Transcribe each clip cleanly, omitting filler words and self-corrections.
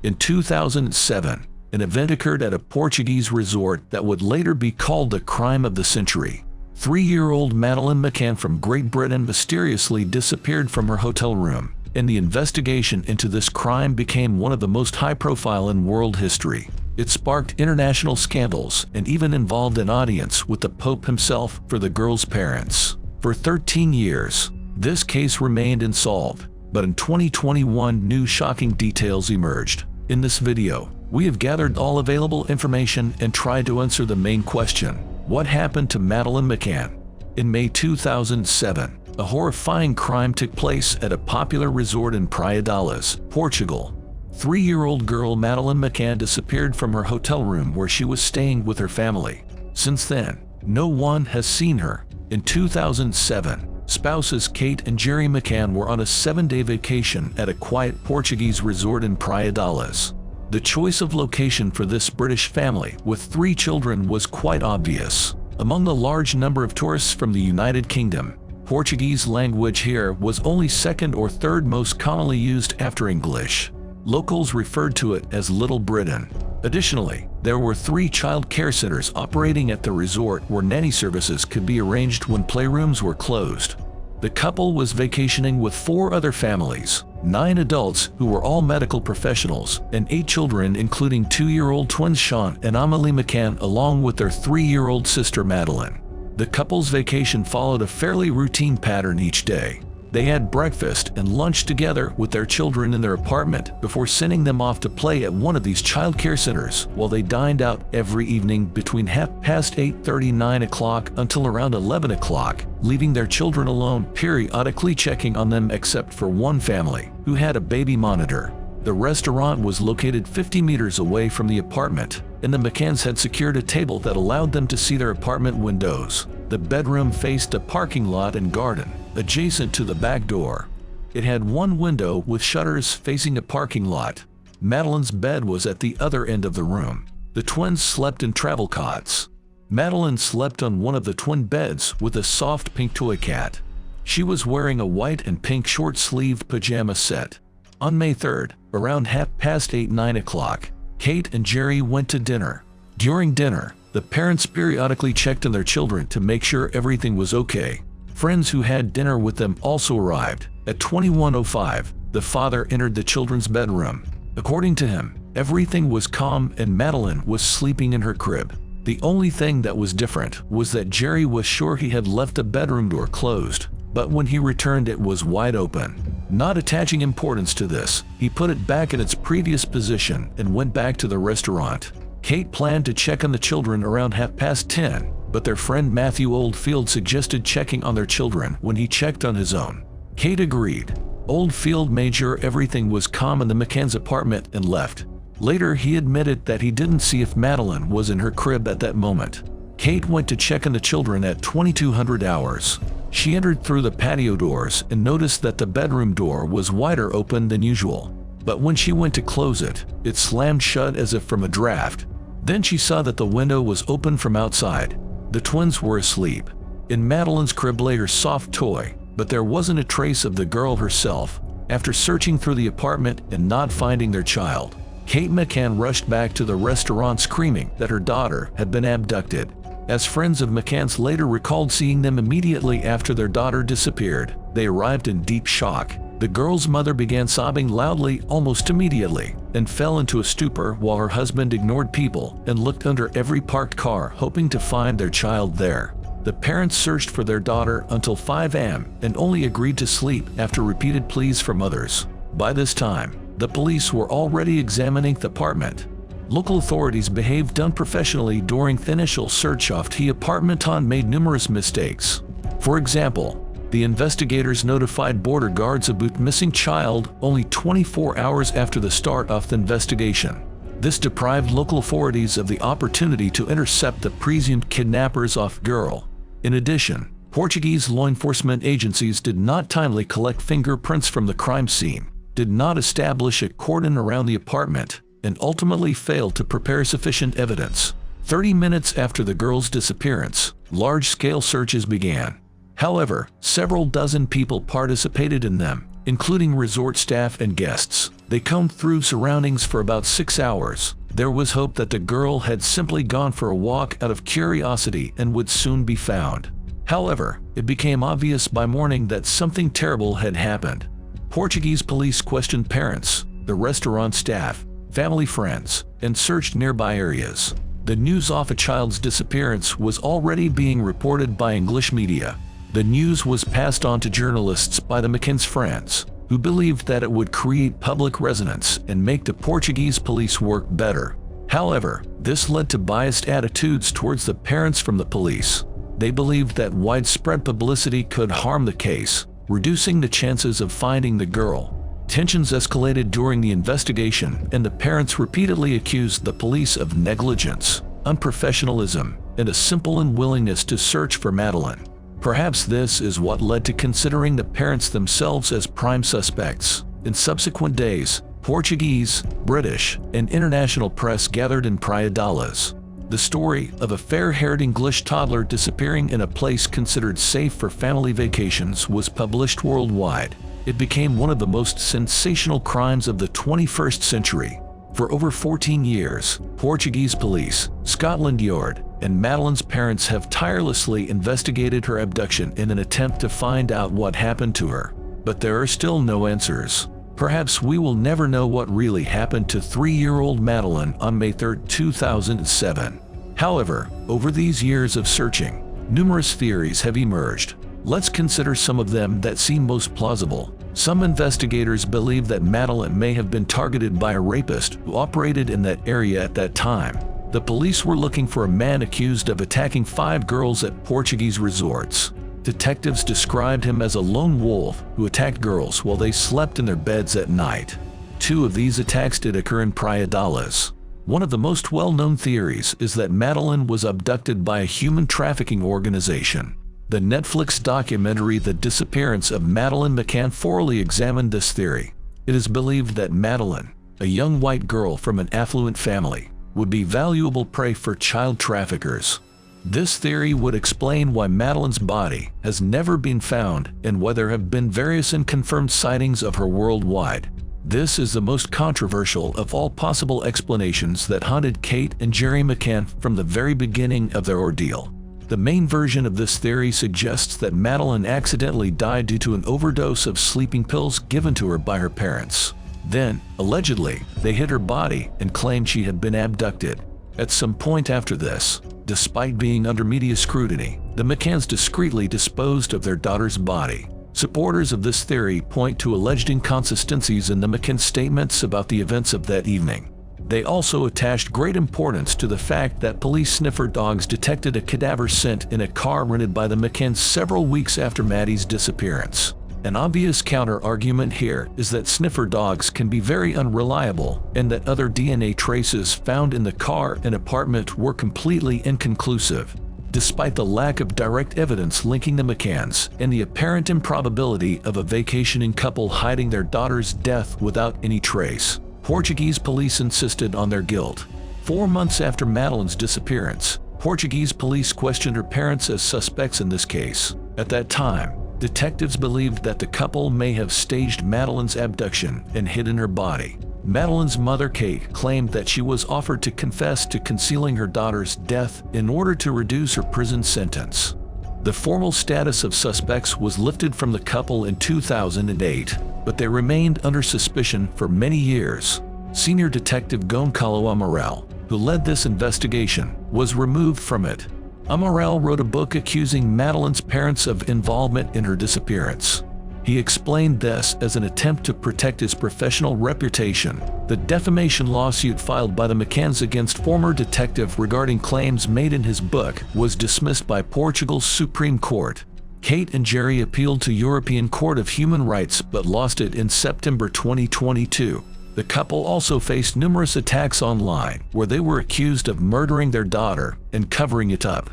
In 2007, an event occurred at a Portuguese resort that would later be called the crime of the century. 3-year-old Madeline McCann from Great Britain mysteriously disappeared from her hotel room, and the investigation into this crime became one of the most high-profile in world history. It sparked international scandals and even involved an audience with the Pope himself for the girl's parents. For 13 years, this case remained unsolved, but in 2021 new shocking details emerged. In this video, we have gathered all available information and tried to answer the main question: what happened to Madeline McCann? In May 2007, a horrifying crime took place at a popular resort in Praia de Alas, Portugal. 3-year-old girl Madeline McCann disappeared from her hotel room where she was staying with her family. Since then, no one has seen her. In 2007, spouses Kate and Jerry McCann were on a 7-day vacation at a quiet Portuguese resort in Praia de Alas. The choice of location for this British family with 3 children was quite obvious. Among the large number of tourists from the United Kingdom, Portuguese language here was only second or third most commonly used after English. Locals referred to it as Little Britain. Additionally, there were 3 child care centers operating at the resort where nanny services could be arranged when playrooms were closed. The couple was vacationing with 4 other families, 9 adults who were all medical professionals, and 8 children including 2-year-old twins Sean and Amelie McCann along with their 3-year-old sister Madeleine. The couple's vacation followed a fairly routine pattern each day. They had breakfast and lunch together with their children in their apartment before sending them off to play at one of these child care centers, while they dined out every evening between 8:30 and 9 o'clock until around 11 o'clock, leaving their children alone, periodically checking on them except for one family, who had a baby monitor. The restaurant was located 50 meters away from the apartment, and the McCanns had secured a table that allowed them to see their apartment windows. The bedroom faced a parking lot and garden, adjacent to the back door. It had one window with shutters facing a parking lot. Madeleine's bed was at the other end of the room. The twins slept in travel cots. Madeleine slept on one of the twin beds with a soft pink toy cat. She was wearing a white and pink short-sleeved pajama set. On May 3rd, around 9 o'clock, Kate and Jerry went to dinner. During dinner, the parents periodically checked on their children to make sure everything was okay. Friends who had dinner with them also arrived. At 21:05, the father entered the children's bedroom. According to him, everything was calm and Madeleine was sleeping in her crib. The only thing that was different was that Jerry was sure he had left the bedroom door closed, but when he returned it was wide open. Not attaching importance to this, he put it back in its previous position and went back to the restaurant. Kate planned to check on the children around 10:30, but their friend Matthew Oldfield suggested checking on their children when he checked on his own. Kate agreed. Oldfield made sure everything was calm in the McCann's apartment and left. Later, he admitted that he didn't see if Madeleine was in her crib at that moment. Kate went to check on the children at 2200 hours. She entered through the patio doors and noticed that the bedroom door was wider open than usual. But when she went to close it, it slammed shut as if from a draft. Then she saw that the window was open from outside. The twins were asleep. In Madeleine's crib lay her soft toy, but there wasn't a trace of the girl herself. After searching through the apartment and not finding their child, Kate McCann rushed back to the restaurant screaming that her daughter had been abducted. As friends of McCann's later recalled seeing them immediately after their daughter disappeared, they arrived in deep shock. The girl's mother began sobbing loudly almost immediately and fell into a stupor while her husband ignored people and looked under every parked car hoping to find their child there. The parents searched for their daughter until 5 a.m. and only agreed to sleep after repeated pleas from others. By this time, the police were already examining the apartment. Local authorities behaved unprofessionally during the initial search of the apartment and made numerous mistakes. For example, the investigators notified border guards about missing child only 24 hours after the start of the investigation. This deprived local authorities of the opportunity to intercept the presumed kidnappers of girl. In addition, Portuguese law enforcement agencies did not timely collect fingerprints from the crime scene, did not establish a cordon around the apartment, and ultimately failed to prepare sufficient evidence. 30 minutes after the girl's disappearance, large-scale searches began. However, several dozen people participated in them, including resort staff and guests. They combed through surroundings for about 6 hours. There was hope that the girl had simply gone for a walk out of curiosity and would soon be found. However, it became obvious by morning that something terrible had happened. Portuguese police questioned parents, the restaurant staff, family friends, and searched nearby areas. The news of a child's disappearance was already being reported by English media. The news was passed on to journalists by the McCann's friends, who believed that it would create public resonance and make the Portuguese police work better. However, this led to biased attitudes towards the parents from the police. They believed that widespread publicity could harm the case, reducing the chances of finding the girl. Tensions escalated during the investigation, and the parents repeatedly accused the police of negligence, unprofessionalism, and a simple unwillingness to search for Madeleine. Perhaps this is what led to considering the parents themselves as prime suspects. In subsequent days, Portuguese, British, and international press gathered in Praia Dallas. The story of a fair-haired English toddler disappearing in a place considered safe for family vacations was published worldwide. It became one of the most sensational crimes of the 21st century. For over 14 years, Portuguese police, Scotland Yard, and Madeleine's parents have tirelessly investigated her abduction in an attempt to find out what happened to her. But there are still no answers. Perhaps we will never know what really happened to 3-year-old Madeleine on May 3, 2007. However, over these years of searching, numerous theories have emerged. Let's consider some of them that seem most plausible. Some investigators believe that Madeleine may have been targeted by a rapist who operated in that area at that time. The police were looking for a man accused of attacking 5 girls at Portuguese resorts. Detectives described him as a lone wolf who attacked girls while they slept in their beds at night. 2 of these attacks did occur in Praia Dallas. One of the most well-known theories is that Madeleine was abducted by a human trafficking organization. The Netflix documentary The Disappearance of Madeline McCann thoroughly examined this theory. It is believed that Madeleine, a young white girl from an affluent family, would be valuable prey for child traffickers. This theory would explain why Madeleine's body has never been found and why there have been various unconfirmed sightings of her worldwide. This is the most controversial of all possible explanations that haunted Kate and Jerry McCann from the very beginning of their ordeal. The main version of this theory suggests that Madeleine accidentally died due to an overdose of sleeping pills given to her by her parents. Then, allegedly, they hid her body and claimed she had been abducted. At some point after this, despite being under media scrutiny, the McCanns discreetly disposed of their daughter's body. Supporters of this theory point to alleged inconsistencies in the McCann statements about the events of that evening. They also attached great importance to the fact that police sniffer dogs detected a cadaver scent in a car rented by the McCanns several weeks after Maddie's disappearance. An obvious counter-argument here is that sniffer dogs can be very unreliable and that other DNA traces found in the car and apartment were completely inconclusive. Despite the lack of direct evidence linking the McCanns and the apparent improbability of a vacationing couple hiding their daughter's death without any trace, Portuguese police insisted on their guilt. 4 months after Madeleine's disappearance, Portuguese police questioned her parents as suspects in this case. At that time, detectives believed that the couple may have staged Madeleine's abduction and hidden her body. Madeleine's mother, Kate, claimed that she was offered to confess to concealing her daughter's death in order to reduce her prison sentence. The formal status of suspects was lifted from the couple in 2008, but they remained under suspicion for many years. Senior Detective Goncalo Amaral, who led this investigation, was removed from it. Amaral wrote a book accusing Madeleine's parents of involvement in her disappearance. He explained this as an attempt to protect his professional reputation. The defamation lawsuit filed by the McCanns against former detective regarding claims made in his book was dismissed by Portugal's Supreme Court. Kate and Jerry appealed to European Court of Human Rights but lost it in September 2022. The couple also faced numerous attacks online where they were accused of murdering their daughter and covering it up.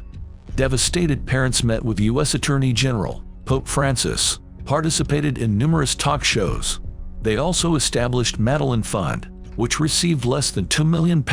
Devastated parents met with U.S. Attorney General Pope Francis, participated in numerous talk shows. They also established Madeleine Fund, which received less than £2 million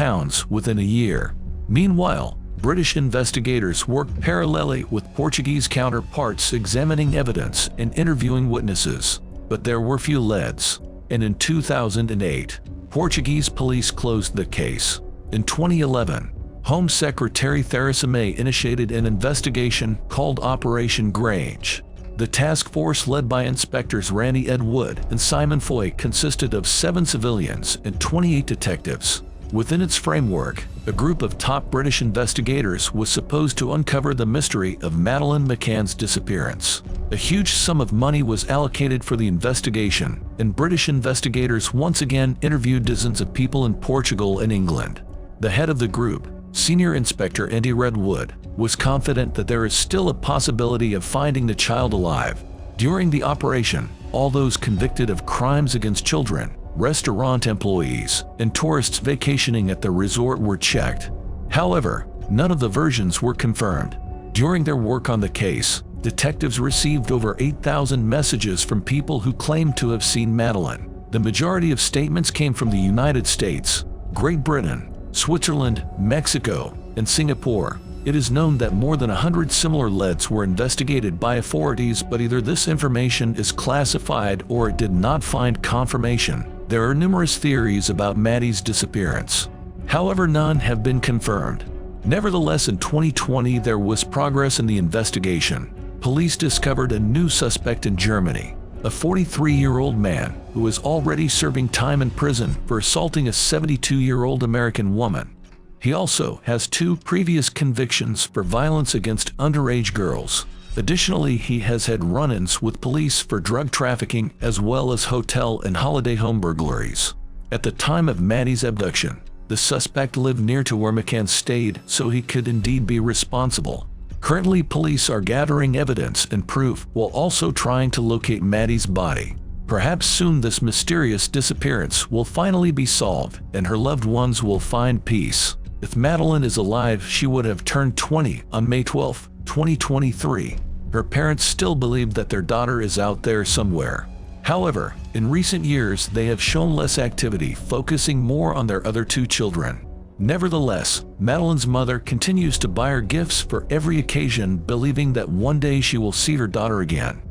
within a year. Meanwhile, British investigators worked parallelly with Portuguese counterparts examining evidence and interviewing witnesses, but there were few leads. and in 2008, Portuguese police closed the case. In 2011, Home Secretary Theresa May initiated an investigation called Operation Grange. The task force led by inspectors Randy Ed Wood and Simon Foy consisted of 7 civilians and 28 detectives. Within its framework, a group of top British investigators was supposed to uncover the mystery of Madeline McCann's disappearance. A huge sum of money was allocated for the investigation, and British investigators once again interviewed dozens of people in Portugal and England. The head of the group, Senior Inspector Andy Redwood, was confident that there is still a possibility of finding the child alive. During the operation, all those convicted of crimes against children, restaurant employees, and tourists vacationing at the resort were checked. However, none of the versions were confirmed. During their work on the case, detectives received over 8,000 messages from people who claimed to have seen Madeleine. The majority of statements came from the United States, Great Britain, Switzerland, Mexico, and Singapore. It is known that more than 100 similar leads were investigated by authorities, but either this information is classified or it did not find confirmation. There are numerous theories about Maddie's disappearance. However, none have been confirmed. Nevertheless, in 2020, there was progress in the investigation. Police discovered a new suspect in Germany, a 43-year-old man who is already serving time in prison for assaulting a 72-year-old American woman. He also has 2 previous convictions for violence against underage girls. Additionally, he has had run-ins with police for drug trafficking as well as hotel and holiday home burglaries. At the time of Maddie's abduction, the suspect lived near to where McCann stayed, so he could indeed be responsible. Currently, police are gathering evidence and proof while also trying to locate Maddie's body. Perhaps soon this mysterious disappearance will finally be solved and her loved ones will find peace. If Madeleine is alive, she would have turned 20 on May 12, 2023. Her parents still believe that their daughter is out there somewhere. However, in recent years, they have shown less activity, focusing more on their other 2 children. Nevertheless, Madeleine's mother continues to buy her gifts for every occasion, believing that one day she will see her daughter again.